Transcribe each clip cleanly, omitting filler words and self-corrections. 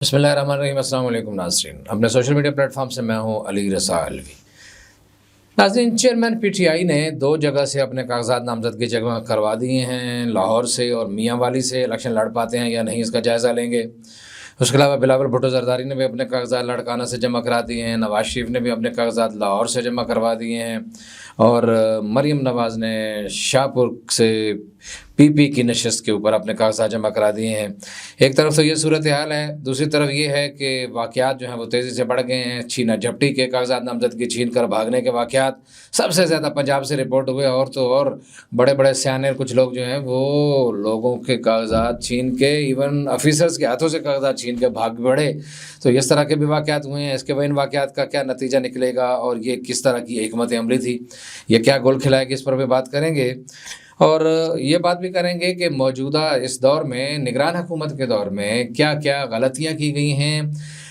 بسم اللہ الرحمن الرحیم۔ السلام علیکم ناظرین، اپنے سوشل میڈیا پلیٹ فارم سے میں ہوں علی رضا علوی۔ ناظرین، چیئرمین پی ٹی آئی نے 2 جگہ سے اپنے کاغذات نامزدگی جمع کروا دیے ہیں، لاہور سے اور میاں والی سے۔ الیکشن لڑ پاتے ہیں یا نہیں، اس کا جائزہ لیں گے۔ اس کے علاوہ بلاول بھٹو زرداری نے بھی اپنے کاغذات لڑکانہ سے جمع کرا دیے ہیں، نواز شریف نے بھی اپنے کاغذات لاہور سے جمع کروا دیے ہیں، اور مریم نواز نے شاہ پور سے پی پی کی نشست کے اوپر اپنے کاغذات جمع کرا دیے ہیں۔ ایک طرف تو یہ صورتحال ہے، دوسری طرف یہ ہے کہ واقعات جو ہیں وہ تیزی سے بڑھ گئے ہیں۔ چھینا جھپٹی کے کاغذات نامزدگی چھین کر بھاگنے کے واقعات سب سے زیادہ پنجاب سے رپورٹ ہوئے، اور تو اور بڑے بڑے سیانے کچھ لوگ جو ہیں وہ لوگوں کے کاغذات چھین کے، ایون آفیسرز کے ہاتھوں سے کاغذات چھین کے بھاگ بڑھے۔ تو اس طرح کے بھی واقعات ہوئے ہیں۔ اس کے بعد ان واقعات کا کیا نتیجہ نکلے گا اور یہ کس طرح کی حکمت عملی تھی، یہ کیا گول کھلائے گی، اس پر بھی بات کریں گے۔ اور یہ بات بھی کریں گے کہ موجودہ اس دور میں، نگران حکومت کے دور میں، کیا کیا غلطیاں کی گئی ہیں،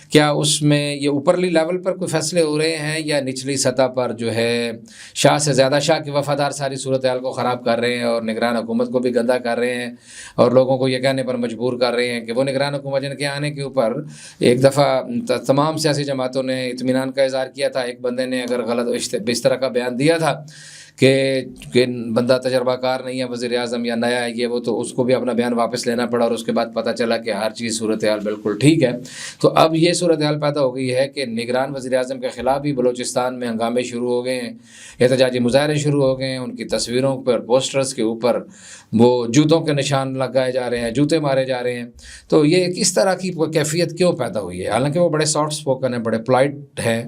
کیا اس میں یہ اوپرلی لیول پر کوئی فیصلے ہو رہے ہیں یا نچلی سطح پر جو ہے شاہ سے زیادہ شاہ کے وفادار ساری صورتحال کو خراب کر رہے ہیں اور نگران حکومت کو بھی گندا کر رہے ہیں، اور لوگوں کو یہ کہنے پر مجبور کر رہے ہیں کہ وہ نگران حکومت جن کے آنے کے اوپر ایک دفعہ تمام سیاسی جماعتوں نے اطمینان کا اظہار کیا تھا۔ ایک بندے نے اگر غلط اس طرح کا بیان دیا تھا کہ بندہ تجربہ کار نہیں ہے، وزیر اعظم یا نیا ہے یہ وہ، تو اس کو بھی اپنا بیان واپس لینا پڑا، اور اس کے بعد پتہ چلا کہ ہر چیز صورتحال بالکل ٹھیک ہے۔ تو اب یہ صورتحال پیدا ہو گئی ہے کہ نگران وزیر اعظم کے خلاف بھی بلوچستان میں ہنگامے شروع ہو گئے ہیں، احتجاجی مظاہرے شروع ہو گئے ہیں، ان کی تصویروں پر، پوسٹرز کے اوپر وہ جوتوں کے نشان لگائے جا رہے ہیں، جوتے مارے جا رہے ہیں۔ تو یہ اس طرح کی کیفیت کیوں پیدا ہوئی ہے؟ حالانکہ وہ بڑے سافٹ اسپوکن ہیں، بڑے پولائٹ ہیں،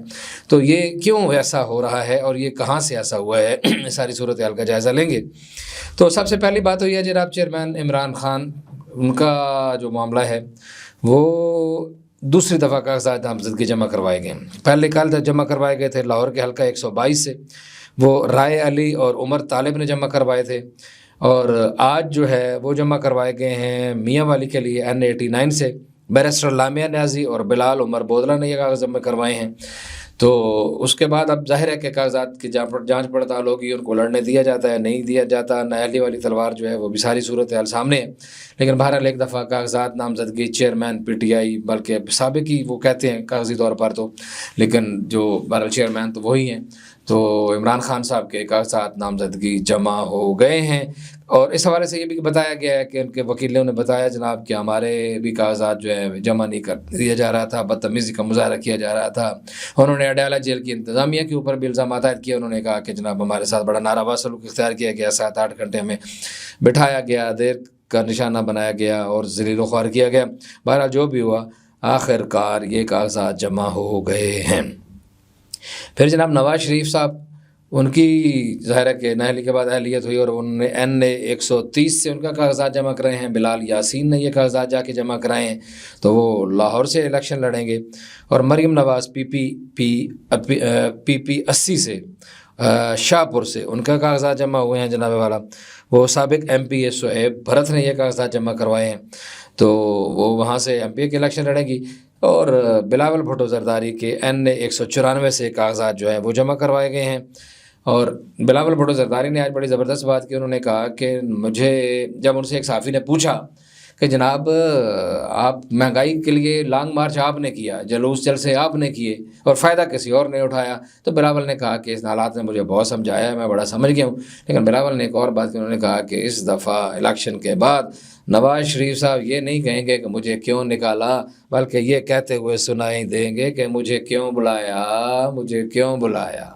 تو یہ کیوں ایسا ہو رہا ہے اور یہ کہاں سے ایسا ہوا ہے؟ ساری صورتحال کا جائزہ لیں گے۔ تو سب سے پہلی بات ہوئی ہے جناب چیئرمین عمران خان، ان کا جو معاملہ ہے وہ دوسری دفعہ کاغذات نامزدگی جمع کروائے گئے۔ پہلے کل جمع کروائے گئے تھے لاہور کے حلقہ 122 سے، وہ رائے علی اور عمر طالب نے جمع کروائے تھے، اور آج جو ہے وہ جمع کروائے گئے ہیں میاں والی کے لیے N89 سے، بیرسٹر لامیہ نیازی اور بلال عمر بودلہ نے یہ کاغذ جمع کروائے ہیں۔ تو اس کے بعد اب ظاہر ہے کہ کاغذات کی جانچ پڑتال ہوگی، ان کو لڑنے دیا جاتا ہے نہیں دیا جاتا، نیالی والی تلوار جو ہے وہ بھی ساری صورتحال سامنے ہے۔ لیکن بہرحال ایک دفعہ کاغذات نامزدگی چیئرمین پی ٹی آئی، بلکہ سابق ہی وہ کہتے ہیں کاغذی طور پر تو، لیکن جو بہرحال چیئرمین تو وہی ہیں، تو عمران خان صاحب کے کاغذات نامزدگی جمع ہو گئے ہیں۔ اور اس حوالے سے یہ بھی بتایا گیا ہے کہ ان کے وکیلوں نے بتایا جناب کہ ہمارے بھی کاغذات جو ہے جمع نہیں کر دیا جا رہا تھا، بدتمیزی کا مظاہرہ کیا جا رہا تھا۔ انہوں نے اڈیالہ جیل کی انتظامیہ کے اوپر بھی الزامات عائد کیے۔ انہوں نے کہا کہ جناب ہمارے ساتھ بڑا ناروا سلوک اختیار کیا گیا، 7-8 گھنٹے ہمیں بٹھایا گیا، دیر کا نشانہ بنایا گیا اور ذلیل و خوار کیا گیا۔ بہرحال جو بھی ہوا، آخر کار یہ کاغذات جمع ہو گئے ہیں۔ پھر جناب نواز شریف صاحب، ان کی ظاہر ہے کہ نااہلی کے بعد اہلیت ہوئی اور انہوں نے N130 سے ان کا کاغذات جمع کرائے ہیں۔ بلال یاسین نے یہ کاغذات جا کے جمع کرائے ہیں، تو وہ لاہور سے الیکشن لڑیں گے۔ اور مریم نواز پی پی 80 سے، شاہ پور سے، ان کا کاغذات جمع ہوئے ہیں جناب والا۔ وہ سابق MP شعیب بھرت نے یہ کاغذات جمع کروائے ہیں، تو وہ وہاں سے MP کے الیکشن لڑیں گی۔ اور بلاول بھٹو زرداری کے N194 سے کاغذات جو ہیں وہ جمع کروائے گئے ہیں۔ اور بلاول بھٹو زرداری نے آج بڑی زبردست بات کی۔ انہوں نے کہا کہ جب ان سے ایک صحافی نے پوچھا کہ جناب آپ مہنگائی کے لیے لانگ مارچ آپ نے کیا، جلوس جلسے آپ نے کیے اور فائدہ کسی اور نے اٹھایا، تو بلاول نے کہا کہ اس حالات نے مجھے بہت سمجھایا ہے، میں بڑا سمجھ گیا ہوں۔ لیکن بلاول نے ایک اور بات کی، انہوں نے کہا کہ اس دفعہ الیکشن کے بعد نواز شریف صاحب یہ نہیں کہیں گے کہ مجھے کیوں نکالا، بلکہ یہ کہتے ہوئے سنائی دیں گے کہ مجھے کیوں بلایا، مجھے کیوں بلایا،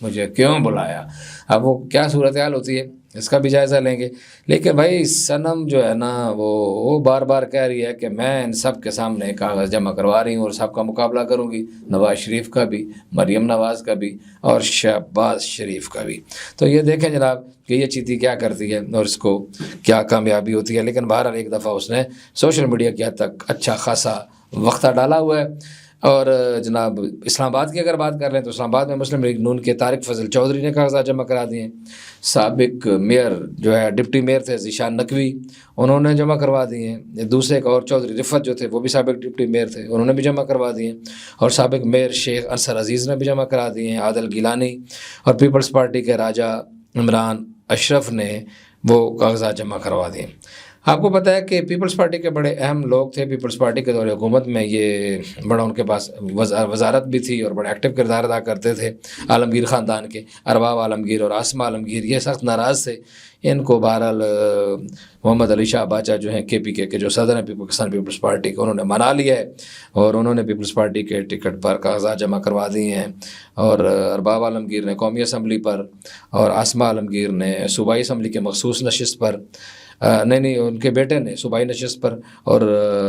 مجھے کیوں بلایا۔ اب وہ کیا صورتحال ہوتی ہے اس کا بھی جائزہ لیں گے۔ لیکن بھائی صنم جو ہے نا وہ بار بار کہہ رہی ہے کہ میں ان سب کے سامنے کاغذ جمع کروا رہی ہوں اور سب کا مقابلہ کروں گی، نواز شریف کا بھی، مریم نواز کا بھی اور شہباز شریف کا بھی۔ تو یہ دیکھیں جناب کہ یہ چیتی کیا کرتی ہے اور اس کو کیا کامیابی ہوتی ہے۔ لیکن بہرحال ایک دفعہ اس نے سوشل میڈیا کی حد تک اچھا خاصا وقتہ ڈالا ہوا ہے۔ اور جناب اسلام آباد کی اگر بات کر لیں تو اسلام آباد میں مسلم لیگ نون کے طارق فضل چودھری نے کاغذات جمع کرا دیے ہیں۔ سابق میئر جو ہے ڈپٹی میئر تھے ذیشان نقوی، انہوں نے جمع کروا دیے ہیں۔ دوسرے ایک اور چودھری رفت جو تھے وہ بھی سابق ڈپٹی میئر تھے، انہوں نے بھی جمع کروا دیے ہیں۔ اور سابق میئر شیخ انصر عزیز نے بھی جمع کرا دیے ہیں۔ عادل گیلانی اور پیپلز پارٹی کے راجہ عمران اشرف نے وہ کاغذات جمع کروا دیے۔ آپ کو پتہ ہے کہ پیپلز پارٹی کے بڑے اہم لوگ تھے پیپلز پارٹی کے دور حکومت میں، یہ بڑا ان کے پاس وزارت بھی تھی اور بڑا ایکٹیو کردار ادا کرتے تھے عالمگیر خاندان کے، ارباب عالمگیر اور آسمہ عالمگیر، یہ سخت ناراض تھے ان کو۔ بہرحال محمد علی شاہ باچا جو ہیں کے پی کے جو صدر ہیں پاکستان پیپلز پارٹی کے، انہوں نے منا لیا ہے اور انہوں نے پیپلز پارٹی کے ٹکٹ پر کاغذات جمع کروا دیے ہیں، اور ارباب عالمگیر نے قومی اسمبلی پر اور آسمہ عالمگیر نے صوبائی اسمبلی کے مخصوص نشست پر، نہیں ان کے بیٹے نے صوبائی نشست پر اور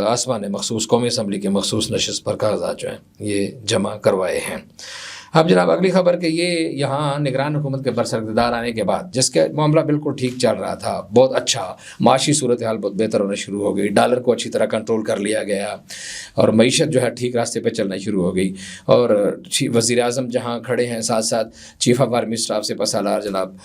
آسمہ نے مخصوص قومی اسمبلی کے مخصوص نشست پر کاغذات جو ہیں یہ جمع کروائے ہیں۔ اب جناب اگلی خبر کہ یہ یہاں نگران حکومت کے برسر اقتدار آنے کے بعد جس کے معاملہ بالکل ٹھیک چل رہا تھا، بہت اچھا، معاشی صورتحال بہت بہتر ہونا شروع ہو گئی، ڈالر کو اچھی طرح کنٹرول کر لیا گیا اور معیشت جو ہے ٹھیک راستے پہ چلنا شروع ہو گئی، اور وزیر اعظم جہاں کھڑے ہیں ساتھ ساتھ چیف آف آرمی اسٹاف سے سالار جناب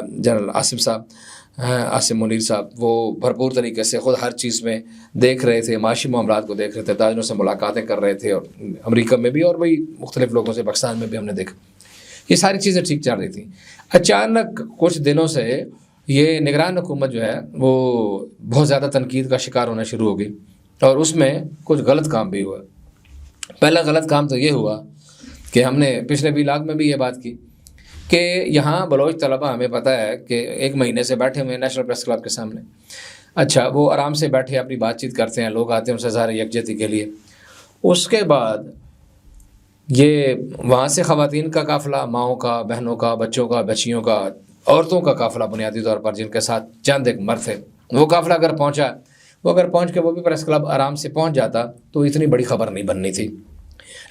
جنرل عاصم منیر صاحب، وہ بھرپور طریقے سے خود ہر چیز میں دیکھ رہے تھے، معاشی معاملات کو دیکھ رہے تھے، تاجروں سے ملاقاتیں کر رہے تھے، اور امریکہ میں بھی اور وہی مختلف لوگوں سے پاکستان میں بھی ہم نے دیکھا یہ ساری چیزیں ٹھیک چل رہی تھیں۔ اچانک کچھ دنوں سے یہ نگران حکومت جو ہے وہ بہت زیادہ تنقید کا شکار ہونا شروع ہو گئی، اور اس میں کچھ غلط کام بھی ہوا۔ پہلا غلط کام تو یہ ہوا کہ ہم نے پچھلے ولاگ میں بھی یہ بات کی کہ یہاں بلوچ طلبہ ہمیں پتہ ہے کہ ایک مہینے سے بیٹھے ہوئے ہیں نیشنل پریس کلب کے سامنے، اچھا وہ آرام سے بیٹھے اپنی بات چیت کرتے ہیں، لوگ آتے ہیں ان سے ظاہر یکجہتی کے لیے۔ اس کے بعد یہ وہاں سے خواتین کا قافلہ، ماؤں کا، بہنوں کا، بچوں کا، بچیوں کا، عورتوں کا قافلہ بنیادی طور پر، جن کے ساتھ چند ایک مرد تھے، وہ قافلہ اگر پہنچا، وہ اگر پہنچ کے وہ بھی پریس کلب آرام سے پہنچ جاتا تو اتنی بڑی خبر نہیں بننی تھی،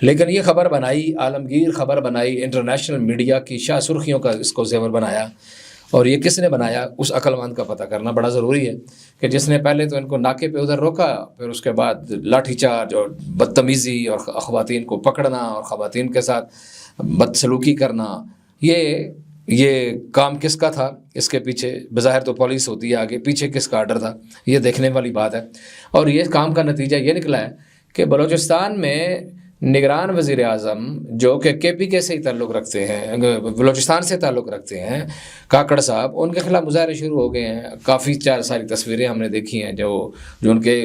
لیکن یہ خبر بنائی، عالمگیر خبر بنائی، انٹرنیشنل میڈیا کی شاہ سرخیوں کا اس کو زیور بنایا، اور یہ کس نے بنایا اس عقل مند کا پتہ کرنا بڑا ضروری ہے کہ جس نے پہلے تو ان کو ناکے پہ ادھر روکا، پھر اس کے بعد لاٹھی چارج اور بدتمیزی اور خواتین کو پکڑنا اور خواتین کے ساتھ بدسلوکی کرنا، یہ کام کس کا تھا؟ اس کے پیچھے بظاہر تو پولیس ہوتی ہے آگے، پیچھے کس کا آرڈر تھا؟ یہ دیکھنے والی بات ہے، اور یہ کام کا نتیجہ یہ نکلا ہے کہ بلوچستان میں نگران وزیر اعظم جو کہ کے پی کے سے ہی تعلق رکھتے ہیں، بلوچستان سے تعلق رکھتے ہیں، کاکڑ صاحب، ان کے خلاف مظاہرے شروع ہو گئے ہیں۔ کافی ساری تصویریں ہم نے دیکھی ہیں جو ان کے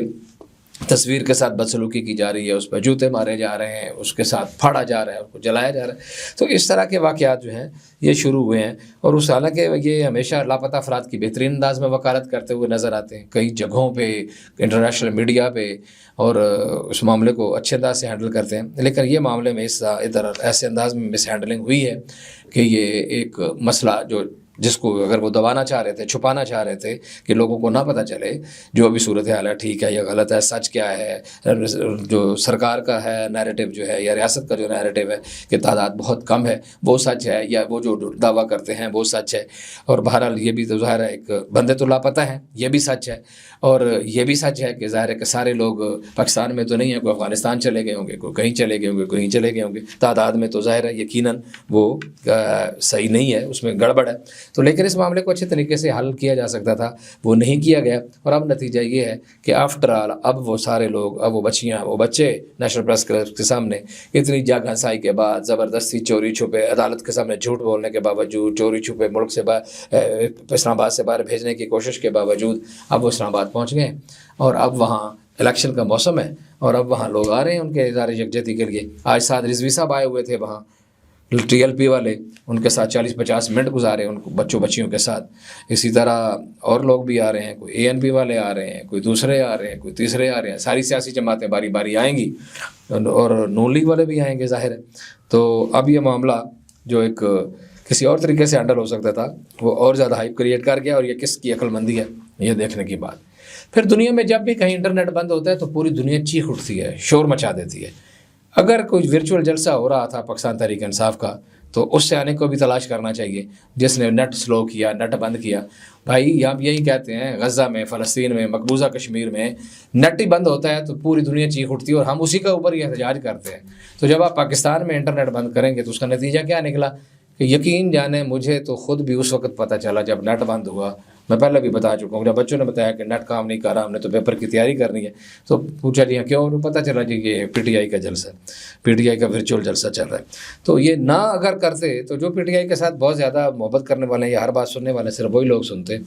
تصویر کے ساتھ بدسلوکی کی جا رہی ہے، اس پہ جوتے مارے جا رہے ہیں، اس کے ساتھ پھاڑا جا رہا ہے، اس کو جلایا جا رہا ہے، تو اس طرح کے واقعات جو ہیں یہ شروع ہوئے ہیں، اور اس حالانکہ یہ ہمیشہ لاپتہ افراد کی بہترین انداز میں وکالت کرتے ہوئے نظر آتے ہیں کئی جگہوں پہ، انٹرنیشنل میڈیا پہ، اور اس معاملے کو اچھے انداز سے ہینڈل کرتے ہیں، لیکن یہ معاملے میں ادھر ایسے انداز میں مس ہینڈلنگ ہوئی ہے کہ یہ ایک مسئلہ جس کو اگر وہ دبانا چاہ رہے تھے، چھپانا چاہ رہے تھے کہ لوگوں کو نہ پتہ چلے جو ابھی صورتحال ہے ٹھیک ہے یا غلط ہے، سچ کیا ہے، جو سرکار کا ہے نیریٹو جو ہے یا ریاست کا جو نیریٹو ہے کہ تعداد بہت کم ہے وہ سچ ہے، یا وہ جو دعویٰ کرتے ہیں وہ سچ ہے، اور بہرحال یہ بھی تو ظاہر ہے ایک بندے تو لاپتہ ہیں، یہ بھی سچ ہے، اور یہ بھی سچ ہے کہ ظاہر ہے کہ سارے لوگ پاکستان میں تو نہیں ہیں، کوئی افغانستان چلے گئے ہوں گے، کوئی کہیں چلے گئے ہوں گے، کہیں چلے گئے ہوں گے، تعداد میں تو ظاہر ہے یقیناً وہ صحیح نہیں ہے، اس میں گڑبڑ ہے، تو لیکن اس معاملے کو اچھے طریقے سے حل کیا جا سکتا تھا، وہ نہیں کیا گیا، اور اب نتیجہ یہ ہے کہ آفٹر آل اب وہ سارے لوگ، اب وہ بچیاں، وہ بچے نیشنل پریس کلب کے سامنے اتنی جا گھسائی کے بعد، زبردستی چوری چھپے عدالت کے سامنے جھوٹ بولنے کے باوجود، چوری چھپے ملک سے اسلام آباد سے باہر بھیجنے کی کوشش کے باوجود اب وہ اسلام آباد پہنچ گئے، اور اب وہاں الیکشن کا موسم ہے، اور اب وہاں لوگ آ رہے ہیں ان کے اظہار یکجہتی کے لیے۔ آج ساتھ رضوی صاحب آئے ہوئے تھے وہاں، ٹی ایل پی والے، ان کے ساتھ 40-50 منٹ گزارے ان کو بچیوں کے ساتھ، اسی طرح اور لوگ بھی آ رہے ہیں، کوئی اے این پی والے آ رہے ہیں، کوئی دوسرے آ رہے ہیں، کوئی تیسرے آ رہے ہیں، ساری سیاسی جماعتیں باری باری آئیں گی، اور نون لیگ والے بھی آئیں گے ظاہر ہے۔ تو اب یہ معاملہ جو ایک کسی اور طریقے سے ہینڈل ہو سکتا تھا وہ اور زیادہ ہائپ کریٹ کر گیا، اور یہ کس کی عقل مندی ہے یہ دیکھنے کی بات۔ پھر دنیا میں جب بھی کہیں انٹرنیٹ بند ہوتا ہے تو پوری دنیا چیخ اٹھتی ہے، شور مچا دیتی ہے۔ اگر کوئی ورچوئل جلسہ ہو رہا تھا پاکستان تحریک انصاف کا تو اس سے آنے کو بھی تلاش کرنا چاہیے، جس نے نیٹ سلو کیا، نیٹ بند کیا۔ بھائی ہم یہی کہتے ہیں، غزہ میں، فلسطین میں، مقبوضہ کشمیر میں نیٹ ہی بند ہوتا ہے تو پوری دنیا چیخ اٹھتی ہے، اور ہم اسی کا اوپر یہ احتجاج کرتے ہیں۔ تو جب آپ پاکستان میں انٹرنیٹ بند کریں گے تو اس کا نتیجہ کیا نکلا کہ یقین جانے مجھے تو خود بھی اس وقت پتہ چلا جب نیٹ بند ہوا میں پہلے بھی بتا چکا ہوں. جب بچوں نے بتایا کہ نیٹ کام نہیں کر رہا, ہم نے تو پیپر کی تیاری کرنی ہے, تو پوچھا جی ہاں کیوں, پتہ چلا جی یہ پی ٹی آئی کا جلسہ ہے, پی ٹی آئی کا ورچوئل جلسہ چل رہا ہے. تو یہ نہ اگر کرتے تو جو پی ٹی آئی کے ساتھ بہت زیادہ محبت کرنے والے ہیں یا ہر بات سننے والے صرف وہی لوگ سنتے,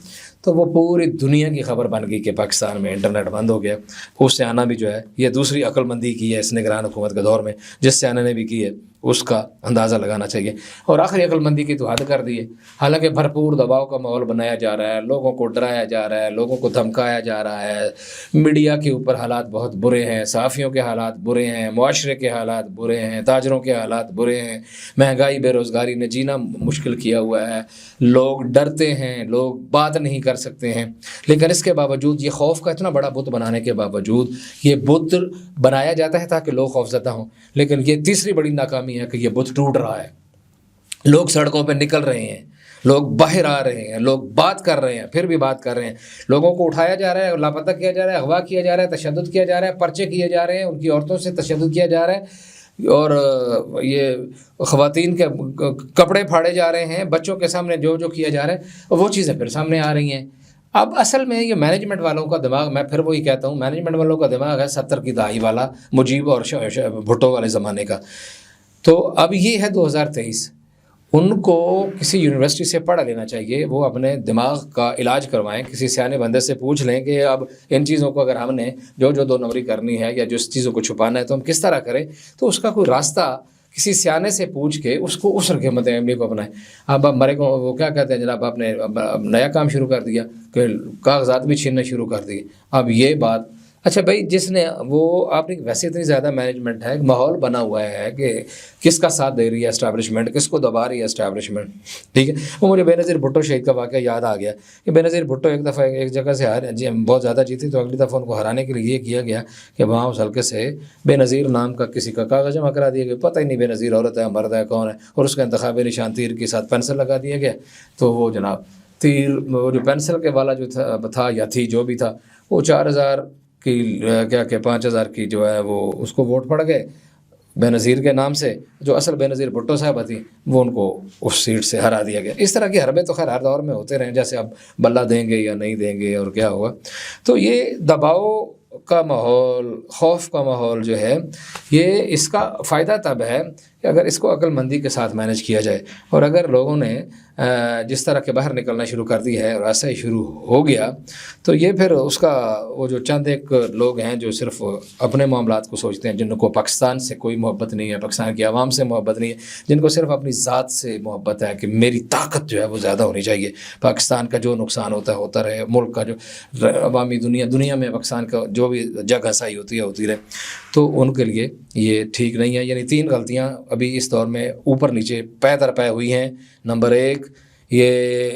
تو وہ پوری دنیا کی خبر بن گئی کہ پاکستان میں انٹرنیٹ بند ہو گیا. اس سے آنا بھی جو ہے یہ دوسری عقل مندی کی ہے اس نگران حکومت کے دور میں, جس سے آنے نے بھی کی ہے اس کا اندازہ لگانا چاہیے. اور آخری عقل مندی کی تو حد کر دی ہے. حالانکہ بھرپور دباؤ کا ماحول بنایا جا رہا ہے, لوگوں کو ڈرایا جا رہا ہے, لوگوں کو دھمکایا جا رہا ہے, میڈیا کے اوپر حالات بہت برے ہیں, صحافیوں کے حالات برے ہیں, معاشرے کے حالات برے ہیں, تاجروں کے حالات برے ہیں, مہنگائی بے روزگاری نے جینا مشکل کیا ہوا ہے, لوگ ڈرتے ہیں, لوگ بات نہیں کر سکتے ہیں. لیکن اس کے باوجود یہ خوف کا اتنا بڑا بت بنانے کے باوجود یہ بت بنایا جاتا ہے تاکہ لوگ خوفزدہ ہوں. لیکن یہ تیسری بڑی ناکامی ہے کہ یہ بت ٹوٹ رہا ہے. لوگ سڑکوں پہ نکل رہے ہیں, لوگ باہر آ رہے ہیں, لوگ بات کر رہے ہیں, پھر بھی بات کر رہے ہیں. لوگوں کو اٹھایا جا رہا ہے, لاپتہ کیا جا رہا ہے, اغوا کیا جا رہا ہے, تشدد کیا جا رہا ہے, پرچے کیے جا رہے ہیں, ان کی عورتوں سے تشدد کیا جا رہا ہے, اور یہ خواتین کے کپڑے پھاڑے جا رہے ہیں, بچوں کے سامنے جو کیا جا رہا ہے وہ چیزیں پھر سامنے آ رہی ہیں. اب اصل میں یہ مینجمنٹ والوں کا دماغ, میں پھر وہی کہتا ہوں, مینجمنٹ والوں کا دماغ ہے 70 کی دہائی والا, مجیب اور بھٹو والے زمانے کا. تو اب یہ ہے 2023, ان کو کسی یونیورسٹی سے پڑھ لینا چاہیے, وہ اپنے دماغ کا علاج کروائیں, کسی سیانے بندے سے پوچھ لیں کہ اب ان چیزوں کو اگر ہم نے جو دو نمبری کرنی ہے یا جو اس چیزوں کو چھپانا ہے تو ہم کس طرح کریں. تو اس کا کوئی راستہ کسی سیانے سے پوچھ کے اس کو اس حکمت عملی کو اپنائیں. اب ہمارے کو وہ کیا کہتے ہیں جناب, آپ نے نیا کام شروع کر دیا کہ کاغذات بھی چھیننا شروع کر دیے. اب یہ بات, اچھا بھائی جس نے وہ آپ نے ویسے اتنی زیادہ مینجمنٹ ہے, ماحول بنا ہوا ہے کہ کس کا ساتھ دے رہی ہے اسٹیبلشمنٹ, کس کو دبا رہی ہے اسٹیبلشمنٹ, ٹھیک ہے. وہ مجھے بے نظیر بھٹو شہید کا واقعہ یاد آ گیا کہ بے نظیر بھٹو ایک دفعہ ایک جگہ سے بہت زیادہ جیتی, تو اگلی دفعہ ان کو ہرانے کے لیے یہ کیا گیا کہ وہاں اس حلقے سے بے نظیر نام کا کسی کا کاغذ جمع کرا دیا گیا. پتہ ہی نہیں بے نظیر عورت ہے مرد ہے کون ہے, اور اس کا انتخابی نشان تیر کے ساتھ پینسل لگا دیا گیا. تو وہ جناب تیر, وہ جو پینسل کے والا جو تھا یا تھی جو بھی تھا, وہ 4000 کی کیا کہ 5000 کی جو ہے وہ اس کو ووٹ پڑ گئے بے نظیر کے نام سے. جو اصل بے نظیر بھٹو صاحبہ تھی وہ ان کو اس سیٹ سے ہرا دیا گیا. اس طرح کی حربیں تو خیر ہر دور میں ہوتے رہیں, جیسے اب بلہ دیں گے یا نہیں دیں گے اور کیا ہوگا. تو یہ دباؤ کا ماحول, خوف کا ماحول جو ہے, یہ اس کا فائدہ تب ہے کہ اگر اس کو عقل مندی کے ساتھ مینج کیا جائے. اور اگر لوگوں نے جس طرح کے باہر نکلنا شروع کر دی ہے اور ایسا ہی شروع ہو گیا, تو یہ پھر اس کا وہ جو چند ایک لوگ ہیں جو صرف اپنے معاملات کو سوچتے ہیں, جن کو پاکستان سے کوئی محبت نہیں ہے, پاکستان کی عوام سے محبت نہیں ہے, جن کو صرف اپنی ذات سے محبت ہے کہ میری طاقت جو ہے وہ زیادہ ہونی چاہیے, پاکستان کا جو نقصان ہوتا رہے, ملک کا جو عوامی دنیا میں پاکستان کا جو بھی جگہ سائی ہوتی رہے, تو ان کے لیے یہ ٹھیک نہیں ہے. یعنی 3 غلطیاں ابھی اس دور میں اوپر نیچے پے در پے ہوئی ہیں. نمبر 1, یہ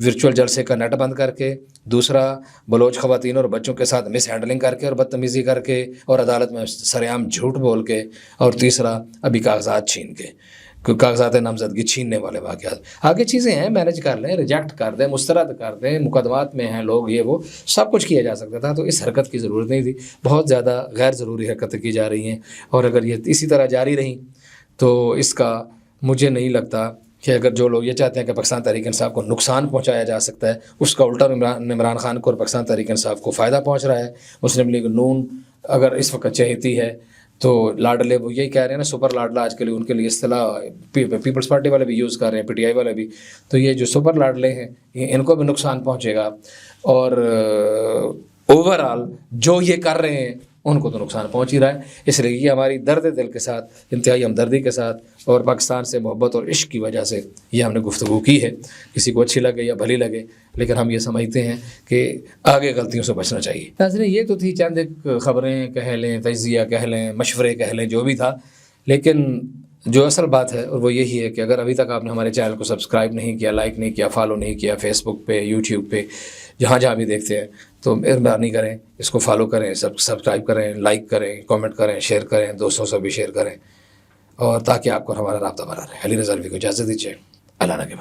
ورچوئل جلسے کا نیٹ بند کر کے. دوسرا, بلوچ خواتین اور بچوں کے ساتھ مس ہینڈلنگ کر کے اور بدتمیزی کر کے اور عدالت میں سرعام جھوٹ بول کے. اور تیسرا, ابھی کاغذات چھین کے, کاغذات نامزدگی چھیننے والے واقعات. آگے چیزیں ہیں, مینج کر لیں, ریجیکٹ کر دیں, مسترد کر دیں, مقدمات میں ہیں لوگ, یہ وہ سب کچھ کیا جا سکتا تھا. تو اس حرکت کی ضرورت نہیں تھی. بہت زیادہ غیر ضروری حرکتیں کی جا رہی ہیں, اور اگر یہ اسی طرح جاری رہیں تو اس کا مجھے نہیں لگتا کہ اگر جو لوگ یہ چاہتے ہیں کہ پاکستان تحریک انصاف کو نقصان پہنچایا جا سکتا ہے, اس کا الٹا عمران خان کو اور پاکستان تحریک انصاف کو فائدہ پہنچ رہا ہے. مسلم لیگ نون اگر اس وقت چاہتی ہے تو لاڈلے, وہ یہی کہہ رہے ہیں نا, سپر لاڈلا آج کے لیے ان کے لیے اصطلاح پیپلز پارٹی والے بھی یوز کر رہے ہیں, پی ٹی آئی والے بھی. تو یہ جو سپر لاڈلے ہیں ان کو بھی نقصان پہنچے گا, اور اوور آل جو یہ کر رہے ہیں ان کو تو نقصان پہنچ ہی رہا ہے. اس لیے یہ ہماری درد دل کے ساتھ, انتہائی ہمدردی کے ساتھ اور پاکستان سے محبت اور عشق کی وجہ سے یہ ہم نے گفتگو کی ہے. کسی کو اچھی لگے یا بھلی لگے, لیکن ہم یہ سمجھتے ہیں کہ آگے غلطیوں سے بچنا چاہیے. ناظرین, یہ تو تھی چند ایک خبریں کہہ لیں, تجزیہ کہہ لیں, مشورے کہہ لیں, جو بھی تھا. لیکن جو اصل بات ہے اور وہ یہی ہے کہ اگر ابھی تک آپ نے ہمارے چینل کو سبسکرائب نہیں کیا, لائک نہیں کیا, فالو نہیں کیا, فیس بک پہ, یوٹیوب پہ, جہاں بھی دیکھتے ہیں, تو مہربانی کریں اس کو فالو کریں, سبسکرائب کریں, لائک کریں, کامنٹ کریں, شیئر کریں, دوستوں سے بھی شیئر کریں, اور تاکہ آپ کو ہمارا رابطہ بنا رہے. علی رضا الوی کو اجازت دیجیے. اللہ نگہبان.